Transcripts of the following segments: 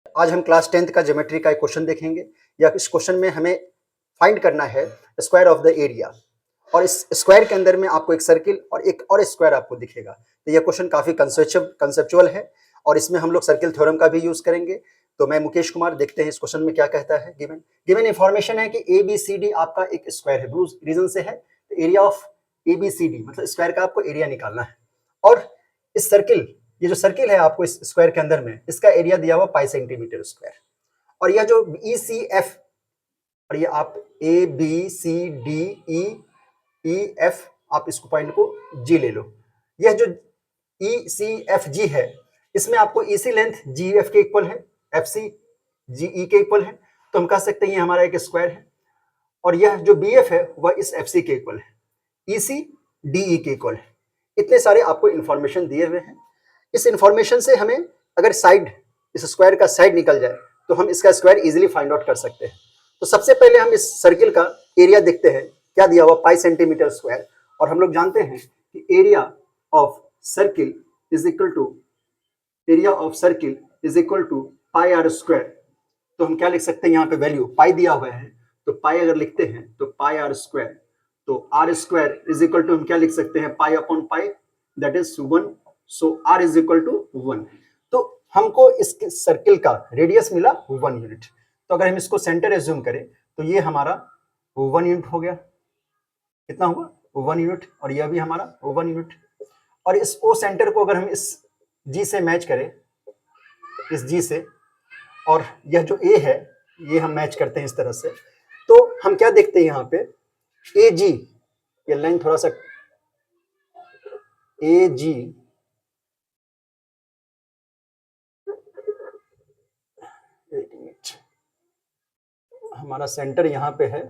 आज हम class 10th का ज्योमेट्री का एक क्वेश्चन देखेंगे। या इस क्वेश्चन में हमें फाइंड करना है स्क्वायर ऑफ द एरिया, और इस स्क्वायर के अंदर में आपको एक सर्किल और एक और स्क्वायर आपको दिखेगा। तो यह क्वेश्चन काफी कंसेप्चुअल है और इसमें हम लोग सर्किल थ्योरम का भी यूज करेंगे। तो मैं मुकेश कुमार, देखते हैं इस क्वेश्चन में क्या कहता है। गिवन इंफॉर्मेशन है कि ABCD आपका एक स्क्वायर है, ब्लू रीजन से है। एरिया ऑफ ABCD मतलब स्क्वायर का आपको एरिया निकालना है। और इस सर्किल, ये जो सर्किल है आपको इस स्क्वायर के अंदर में, इसका एरिया दिया हुआ पाई सेंटीमीटर स्क्वायर। और यह जो ECF, और ये आप ABCDEF, आप इसको पॉइंट को G ले लो। यह जो ECFG है, इसमें आपको EC लेंथ GF के इक्वल है, FC GE के इक्वल है। तो हम कह सकते हैं ये हमारा एक स्क्वायर है। और यह जो BF है वह इस FC के इक्वल है, EC DE के इक्वल है। इतने सारे आपको इंफॉर्मेशन दिए हुए हैं। इस इंफॉर्मेशन से हमें अगर साइड, इस स्क्वायर का साइड निकल जाए तो हम इसका स्क्वायर इजीली फाइंड आउट कर सकते हैं। तो सबसे पहले हम इस सर्किल का एरिया देखते हैं, क्या दिया हुआ, पाई सेंटीमीटर स्क्वायर। और हम लोग जानते हैं कि area of circle is equal to pi r square. तो हम क्या लिख सकते हैं, यहाँ पे वैल्यू पाई दिया हुआ है, तो पाई अगर लिखते हैं तो पाई आर स्क्वायर, तो r square is equal to हम क्या लिख सकते हैं, pi upon pi, that is 1। So r is equal to 1। तो हमको इस सर्किल का रेडियस मिला 1 यूनिट। तो अगर हम इसको सेंटर एज्यूम करें तो ये हमारा 1 यूनिट हो गया। कितना हुआ, 1 यूनिट। और यह भी हमारा 1 यूनिट। और इस ओ सेंटर को अगर हम इस जी से मैच करें, इस जी से, और यह जो ए है ये हम मैच करते हैं इस तरह से, तो हम क्या देखते हैं यहाँ पे, ए जी, ये लाइन थोड़ा सा, ए जी, एक मिनट, हमारा सेंटर यहाँ पे है,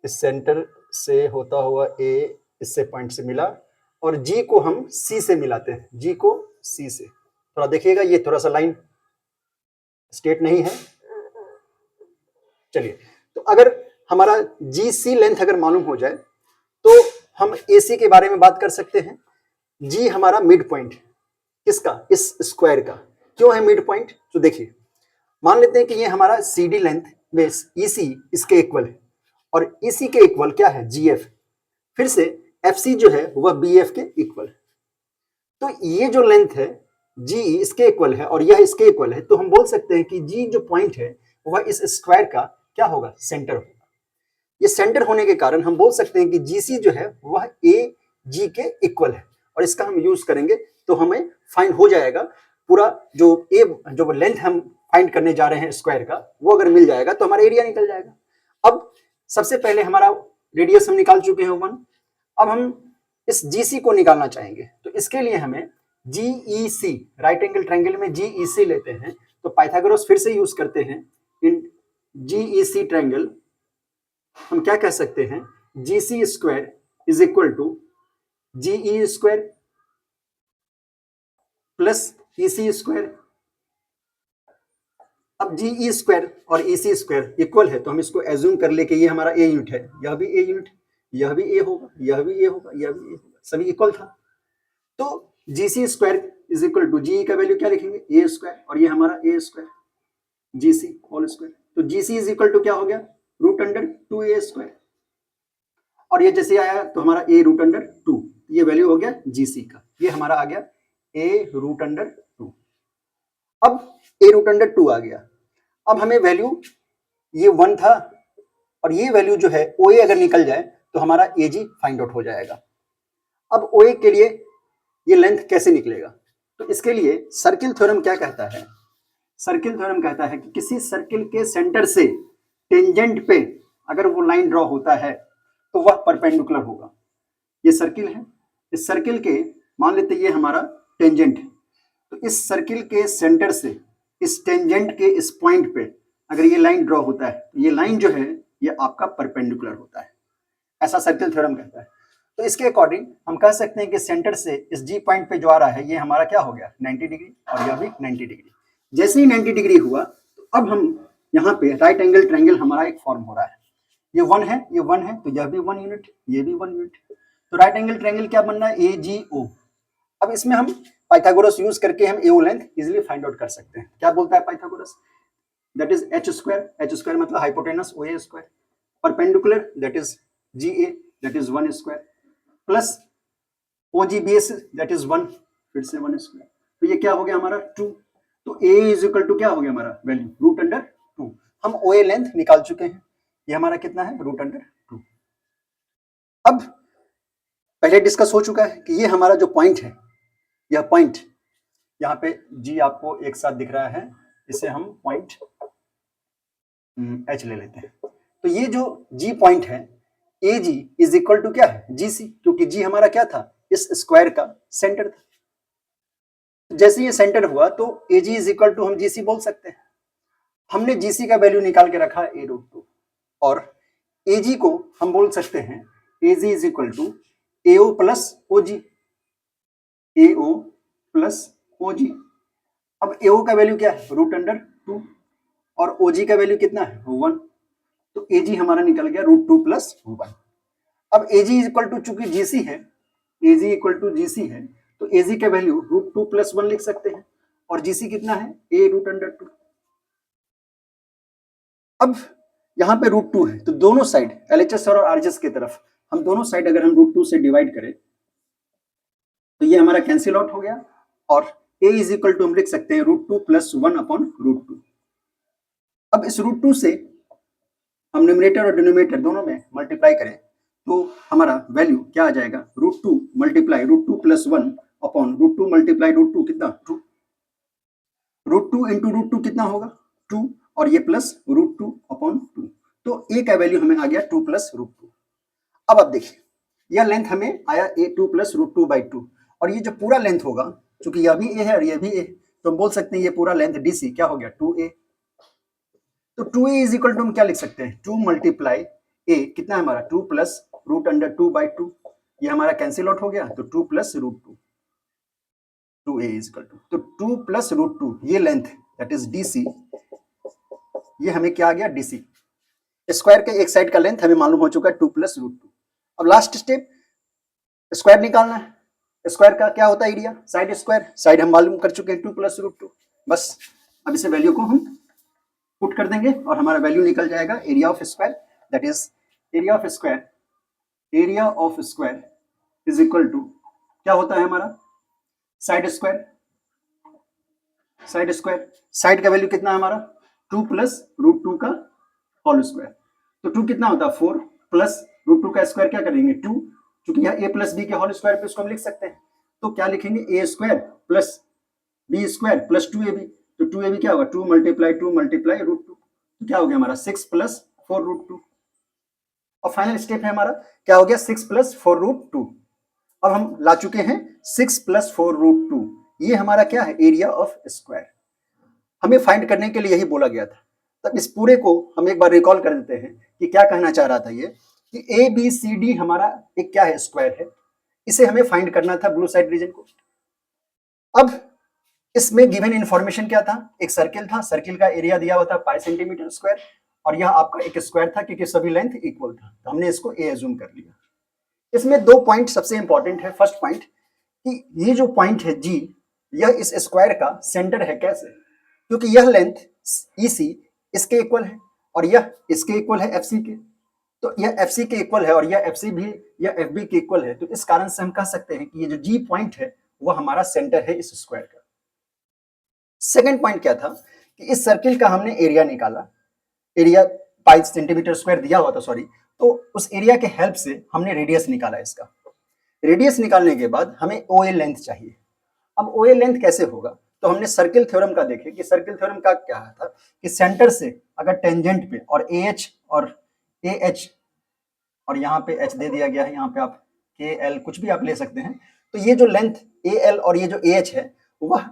इस सेंटर से होता हुआ ए इससे पॉइंट से मिला, और जी को हम सी से मिलाते हैं, जी को सी से। थोड़ा देखिएगा, ये थोड़ा सा लाइन स्ट्रेट नहीं है। चलिए, तो अगर हमारा जी सी लेंथ अगर मालूम हो जाए तो हम AC के बारे में बात कर सकते हैं। जी हमारा मिड पॉइंट किसका, इस स्क्वायर का। क्यों है मिड पॉइंट, तो देखिए, मान लेते हैं कि ये हमारा CD लेंथ में EC इसके इक्वल है, और EC के इक्वल क्या है, GF। फिर से FC जो है वह BF के इक्वल है। तो ये जो लेंथ है जी इसके इक्वल है और यह इसके इक्वल है, तो हम बोल सकते हैं कि जी जो पॉइंट है वह इस स्क्वायर का क्या होगा, सेंटर होगा। ये सेंटर होने के कारण हम बोल सकते हैं कि GC जो है वह AG के इक्वल है, और इसका हम यूज करेंगे तो हमें फाइंड हो जाएगा पूरा जो जो लेंथ हम फाइंड करने जा रहे हैं स्क्वायर का, वो अगर मिल जाएगा तो हमारा एरिया निकल जाएगा। अब सबसे पहले हमारा रेडियस हम निकाल चुके हैं 1। अब हम इस GC को निकालना चाहेंगे, तो इसके लिए हमें GEC, राइट एंगल ट्रायंगल में GEC लेते हैं, तो पाइथागोरस फिर से यूज करते हैं। इन GEC ट्रायंगल हम क्या कह सकते हैं, GC square is equal to GE square plus EC square. अब GE स्क्वायर और EC स्क्वायर इक्वल है, तो हम इसको एज्यूम कर ले कि ये हमारा A यूनिट है, यह भी A यूनिट, यह भी A होगा, यह भी A होगा, यह भी A होगा, सभी इक्वल था। तो GC square is equal to GE का वैल्यू क्या लिखेंगे, A स्क्वायर, और ये हमारा A square, GC whole square. तो GC इज इक्वल टू क्या हो गया, √2A स्क्वायर, और ये जैसे आया तो हमारा A√2, ये वैल्यू हो गया GC का, ये हमारा आ गया A√2। अब A√2 आ गया। अब हमें वैल्यू, ये 1 था, और ये वैल्यू जो है OA अगर निकल जाए तो हमारा AG फाइंड आउट हो जाएगा। अब OA के लिए ये लेंथ कैसे निकलेगा, तो इसके लिए सर्किल थ्योरम क्या कहता है, सर्किल थ्योरम कहता है कि किसी सर्किल के सेंटर से टेंजेंट पे अगर वो लाइन ड्रॉ होता है तो वह परपेंडिकुलर होगा। ये सर्किल है, इस सर्किल के मान लेते ये हमारा टेंजेंट है, तो इस सर्किल के सेंटर से इस टेंजेंट के इस पॉइंट पे अगर ये लाइन ड्रॉ होता है तो ये लाइन जो है ये आपका परपेंडिकुलर होता है, ऐसा सर्किल थ्योरम कहता है। तो इसके अकॉर्डिंग हम कह सकते हैं कि सेंटर से इस जी पॉइंट पे जो आ रहा है ये हमारा क्या हो गया, 90 डिग्री, और यह भी 90 डिग्री। जैसे ही 90 डिग्री हुआ तो अब हम यहाँ पे राइट एंगल ट्रायंगल हमारा एक फॉर्म हो रहा है, ये 1 है, ये 1 है, तो यह भी 1 यूनिट, ये भी 1 यूनिट। तो राइट एंगल ट्रायंगल क्या बन रहा है, AGO। अब इसमें हम पाइथागोरस यूज करके हम AO length easily find out कर सकते हैं। क्या बोलता है Pythagoras, that is H square मतलब hypotenuse O A square, perpendicular that is G A that is 1 square, plus O G base that is 1, फिर से 1 स्क्वायर, तो ये क्या हो गया हमारा 2, तो ए इज इक्वल टू क्या हो गया हमारा वैल्यू रूट अंडर 2। हम ओ ए लेंथ निकाल चुके हैं, ये हमारा कितना है रूट अंडर 2। अब पहले डिस्कस हो चुका है कि ये हमारा जो पॉइंट है, यह पॉइंट यहाँ पे जी आपको एक साथ दिख रहा है, इसे हम पॉइंट एच ले लेते हैं। तो ये जो जी पॉइंट है ए जी इज इक्वल टू क्या है जी सी, क्योंकि जी हमारा क्या था इस स्क्वायर का सेंटर था। जैसे ये सेंटर हुआ तो ए जी इज इक्वल टू हम जी सी बोल सकते हैं। हमने जी सी का वैल्यू निकाल के रखा ए रूट 2, और ए जी को हम बोल सकते हैं A G is equal to A O plus O G, A O plus O G. अब ए ओ का वैल्यू क्या है रूट अंडर 2 और ओ जी का वैल्यू कितना है 1, तो ए जी हमारा निकल गया रूट 2 प्लस 1। अब ए जी इक्वल टू चूंकि जीसी है, ए जी इक्वल टू जीसी है, तो ए जी का वैल्यू रूट 2 प्लस 1 लिख सकते हैं, और जीसी कितना है ए रूट अंडर 2। अब यहाँ पे रूट 2 है, तो दोनों साइड एलएचएस और आरएचएस की तरफ हम दोनों साइड अगर हम रूट 2 से डिवाइड करें तो ये हमारा कैंसिल आउट हो गया, और ए इज इक्वल टू हम लिख सकते हैं रूट 2 प्लस 1 अपॉन रूट 2। अब इस रूट 2 से हम न्यूमरेटर और डिनोमिनेटर दोनों में मल्टीप्लाई करें तो हमारा वैल्यू क्या आ जाएगा root 2 multiply root 2 plus 1 upon root 2 multiply root 2 कितना 2, रूट 2 इंटू रूट 2 कितना होगा 2, और ये प्लस रूट 2 अपॉन 2, तो ए का वैल्यू हमें आ गया 2 प्लस रूट 2। अब आप देखिए यह लेंथ हमें आया ए 2 प्लस रूट 2 बाई 2, और ये जो पूरा लेंथ होगा क्योंकि यह भी ए है और यह भी ए, तो हम बोल सकते हैं ये पूरा लेंथ डीसी क्या हो गया 2a। तो 2a इज इक्वल टू हम क्या लिख सकते हैं 2 मल्टीप्लाई ए कितना है हमारा 2 प्लस रूट अंडर 2 बाई 2, ये हमारा कैंसिल आउट हो गया, तो 2 plus root 2, 2a is equal to, तो 2 प्लस रूट 2 ये लेंथ दैट इज डीसी, ये हमें क्या आ गया डीसी। स्क्वायर के एक साइड का लेंथ हमें मालूम हो चुका है 2 प्लस रूट 2। अब लास्ट स्टेप स्क्वायर निकालना है, स्क्वायर का क्या होता है एरिया साइड स्क्वायर, साइड हम मालूम कर चुके हैं 2 प्लस रूट 2। बस अब इसे वैल्यू को हम पुट कर देंगे और हमारा वैल्यू निकल जाएगा area of square, that is area of square, area of square is equal to क्या होता है हमारा side square, side square, side का वैल्यू कितना है हमारा 2 प्लस रूट 2 का होल स्क्वायर, तो 2 कितना होता है 4 प्लस रूट 2 का स्क्वायर क्या करेंगे 2, क्योंकि यहाँ a प्लस बी के होल स्क्वायर पे इसको हम लिख सकते हैं, तो क्या लिखेंगे A square plus B square plus 2ab, तो 2ab क्या होगा 2 मल्टीप्लाई रूट 2, तो क्या हो गया हमारा 6 प्लस 4 रूट 2। और फाइनल स्टेप है हमारा क्या हो गया 6 प्लस 4 रूट 2। अब हम ला चुके हैं 6 प्लस 4 रूट 2, ये हमारा क्या है एरिया ऑफ स्क्वायर। हमें फाइंड करने के लिए यही बोला गया था। तब इस पूरे को हम एक बार रिकॉल कर देते हैं कि क्या कहना चाह रहा था ये कि ए बी सी डी हमारा एक क्या है स्क्वायर है, इसे हमें फाइंड करना था ब्लू साइड रीजन को। अब इसमें गिवन इंफॉर्मेशन क्या था, एक सर्किल था, सर्किल का एरिया दिया हुआ था पाई सेंटीमीटर स्क्वायर, और यह आपका एक स्क्वायर था क्योंकि सभी लेंथ इक्वल था, तो हमने इसको ए एज्यूम कर लिया। इसमें दो पॉइंट सबसे इंपॉर्टेंट है। फर्स्ट पॉइंट कि ये जो पॉइंट है जी, यह इस स्क्वायर का सेंटर है। कैसे? क्योंकि यह लेंथ EC इसके इक्वल है और यह इसके इक्वल है FC के, तो यह FC के इक्वल है और यह FC भी यह FB के इक्वल है, तो इस कारण से हम कह सकते हैं कि ये जो G पॉइंट है वह हमारा सेंटर है इस स्क्वायर का। सेकंड पॉइंट क्या था कि इस सर्किल का हमने एरिया निकाला, एरिया पाई सेंटीमीटर स्क्वायर दिया हुआ था सॉरी, तो उस एरिया के हेल्प से हमने रेडियस निकाला। इसका रेडियस निकालने के बाद हमें OA लेंथ चाहिए। अब OA लेंथ कैसे होगा, तो हमने सर्किल थ्योरम का देखे कि सर्किल थ्योरम का क्या था कि सेंटर से अगर टेंजेंट पे और AH और AH और यहाँ पे H दे दिया गया है, यहाँ पे आप KL कुछ भी आप ले सकते हैं, तो ये जो लेंथ AL और ये जो AH है वह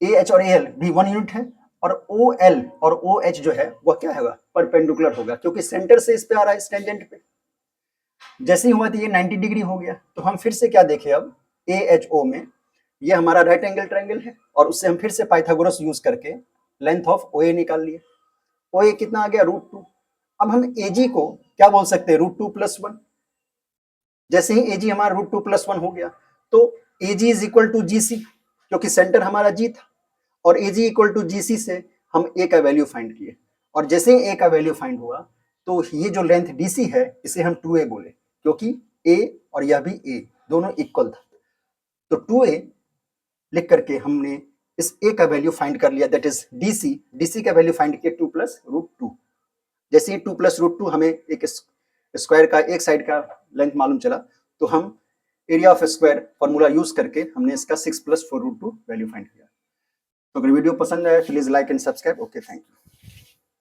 AH और AL भी 1 यूनिट है, और OL और OH जो है वह क्या होगा परपेंडिकुलर होगा, क्योंकि सेंटर से इस पे आ रहा है इस टेंजेंट पे। जैसे ही हुआ तो ये 90 डिग्री हो गया, तो हम फिर से क्या देखें अब AHO में ये हमारा राइट एंगल ट्रायंगल है, और उससे हम फिर से पाइथागोरस यूज करके लेंथ ऑफ OA निकाल लिए। OA कितना आ गया √2। अब हम AG को क्या बोल सकते हैं √2 + 1। जैसे ही AG हमारा √2 + 1 हो गया तो AG is equal to GC, क्योंकि सेंटर हमारा G था, और AG इक्वल टू GC से हम ए का वैल्यू फाइंड किए, और जैसे ही ए का वैल्यू फाइंड हुआ तो ये जो लेंथ डीसी है इसे हम 2a बोले, क्योंकि ए और यह भी ए दोनों इक्वल था। तो 2a लिख करके हमने इस ए का वैल्यू फाइंड कर लिया, दैट इज डीसी। डीसी का वैल्यू फाइंड किया 2 + √2। जैसे ही 2 + √2 हमें एक स्क्वायर का एक साइड का लेंथ मालूम चला, तो हम area of square formula use करके हमने इसका 6 + 4√2 वैल्यू फाइंड किया। तो अगर वीडियो पसंद आए please like and subscribe. Okay, thank you.